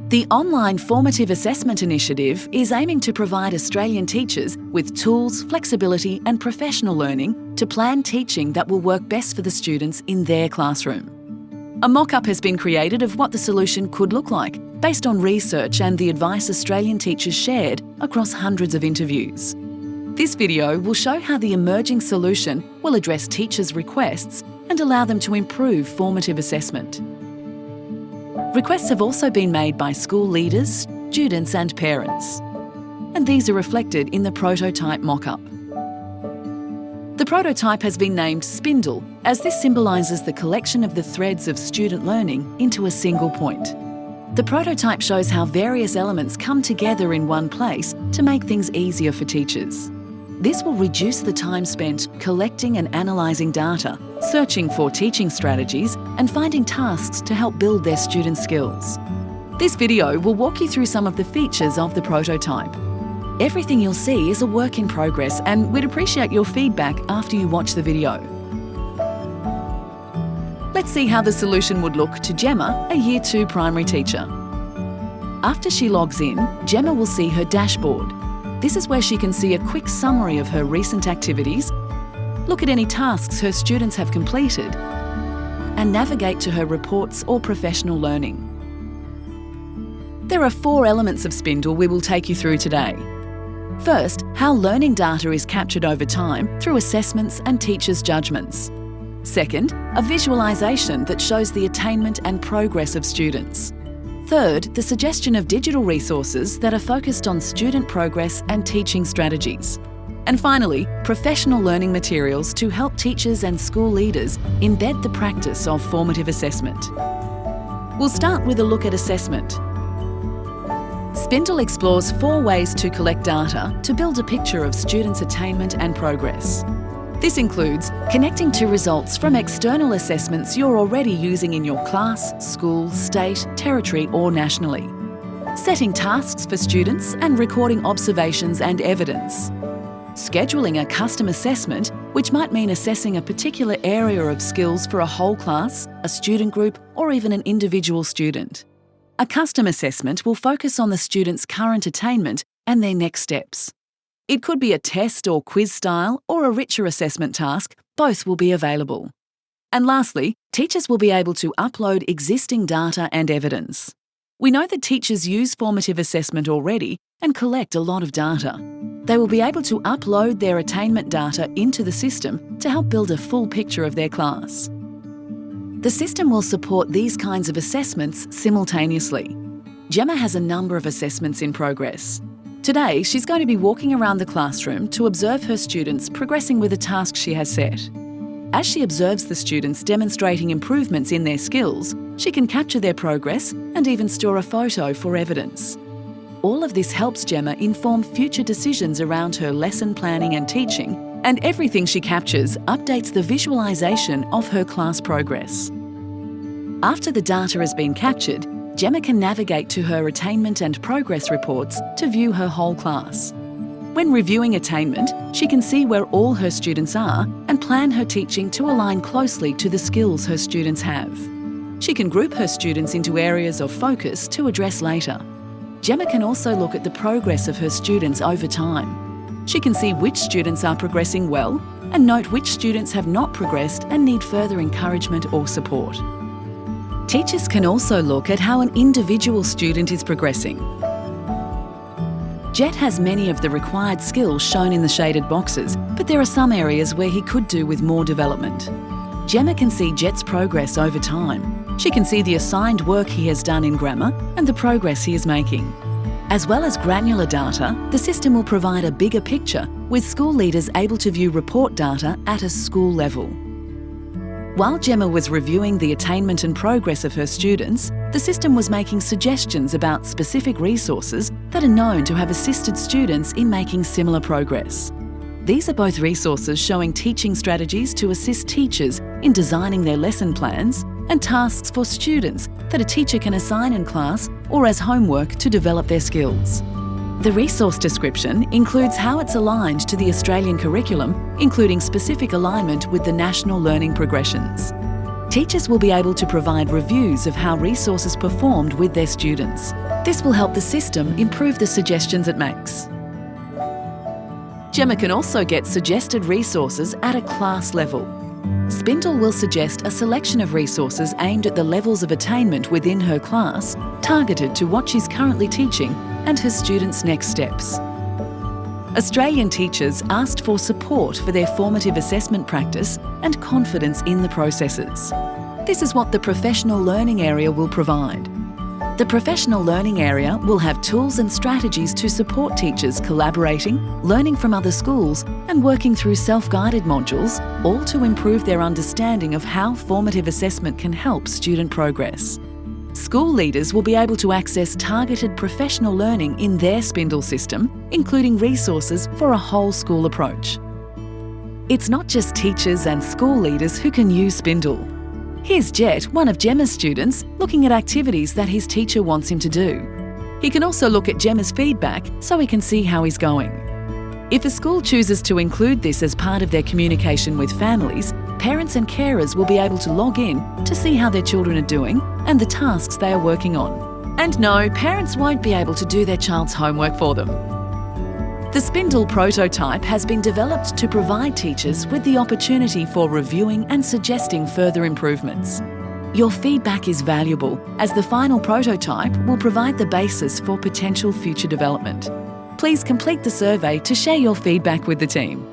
The Online Formative Assessment Initiative is aiming to provide Australian teachers with tools, flexibility and professional learning to plan teaching that will work best for the students in their classroom. A mock-up has been created of what the solution could look like, based on research and the advice Australian teachers shared across hundreds of interviews. This video will show how the emerging solution will address teachers' requests and allow them to improve formative assessment. Requests have also been made by school leaders, students and parents. And these are reflected in the prototype mock-up. The prototype has been named Spindle, as this symbolises the collection of the threads of student learning into a single point. The prototype shows how various elements come together in one place to make things easier for teachers. This will reduce the time spent collecting and analysing data, searching for teaching strategies and finding tasks to help build their students' skills. This video will walk you through some of the features of the prototype. Everything you'll see is a work in progress and we'd appreciate your feedback after you watch the video. Let's see how the solution would look to Gemma, a Year 2 primary teacher. After she logs in, Gemma will see her dashboard. This is where she can see a quick summary of her recent activities, look at any tasks her students have completed, and navigate to her reports or professional learning. There are 4 elements of Spindle we will take you through today. First, how learning data is captured over time through assessments and teachers' judgments. Second, a visualisation that shows the attainment and progress of students. Third, the suggestion of digital resources that are focused on student progress and teaching strategies. And finally, professional learning materials to help teachers and school leaders embed the practice of formative assessment. We'll start with a look at assessment. Spindle explores 4 ways to collect data to build a picture of students' attainment and progress. This includes connecting to results from external assessments you're already using in your class, school, state, territory or nationally. Setting tasks for students and recording observations and evidence. Scheduling a custom assessment, which might mean assessing a particular area of skills for a whole class, a student group or even an individual student. A custom assessment will focus on the student's current attainment and their next steps. It could be a test or quiz style or a richer assessment task, both will be available. And lastly, teachers will be able to upload existing data and evidence. We know that teachers use formative assessment already and collect a lot of data. They will be able to upload their attainment data into the system to help build a full picture of their class. The system will support these kinds of assessments simultaneously. Gemma has a number of assessments in progress. Today, she's going to be walking around the classroom to observe her students progressing with a task she has set. As she observes the students demonstrating improvements in their skills, she can capture their progress and even store a photo for evidence. All of this helps Gemma inform future decisions around her lesson planning and teaching, and everything she captures updates the visualisation of her class progress. After the data has been captured, Gemma can navigate to her attainment and progress reports to view her whole class. When reviewing attainment, she can see where all her students are and plan her teaching to align closely to the skills her students have. She can group her students into areas of focus to address later. Gemma can also look at the progress of her students over time. She can see which students are progressing well and note which students have not progressed and need further encouragement or support. Teachers can also look at how an individual student is progressing. Jet has many of the required skills shown in the shaded boxes, but there are some areas where he could do with more development. Gemma can see Jet's progress over time. She can see the assigned work he has done in grammar and the progress he is making. As well as granular data, the system will provide a bigger picture, with school leaders able to view report data at a school level. While Gemma was reviewing the attainment and progress of her students, the system was making suggestions about specific resources that are known to have assisted students in making similar progress. These are both resources showing teaching strategies to assist teachers in designing their lesson plans and tasks for students that a teacher can assign in class or as homework to develop their skills. The resource description includes how it's aligned to the Australian curriculum, including specific alignment with the national learning progressions. Teachers will be able to provide reviews of how resources performed with their students. This will help the system improve the suggestions it makes. Gemma can also get suggested resources at a class level. Spindle will suggest a selection of resources aimed at the levels of attainment within her class, targeted to what she's currently teaching and her students' next steps. Australian teachers asked for support for their formative assessment practice and confidence in the processes. This is what the professional learning area will provide. The professional learning area will have tools and strategies to support teachers collaborating, learning from other schools and working through self-guided modules, all to improve their understanding of how formative assessment can help student progress. School leaders will be able to access targeted professional learning in their Spindle system, including resources for a whole school approach. It's not just teachers and school leaders who can use Spindle. Here's Jet, one of Gemma's students, looking at activities that his teacher wants him to do. He can also look at Gemma's feedback so he can see how he's going. If a school chooses to include this as part of their communication with families, parents and carers will be able to log in to see how their children are doing and the tasks they are working on. And no, parents won't be able to do their child's homework for them. The Spindle prototype has been developed to provide teachers with the opportunity for reviewing and suggesting further improvements. Your feedback is valuable, as the final prototype will provide the basis for potential future development. Please complete the survey to share your feedback with the team.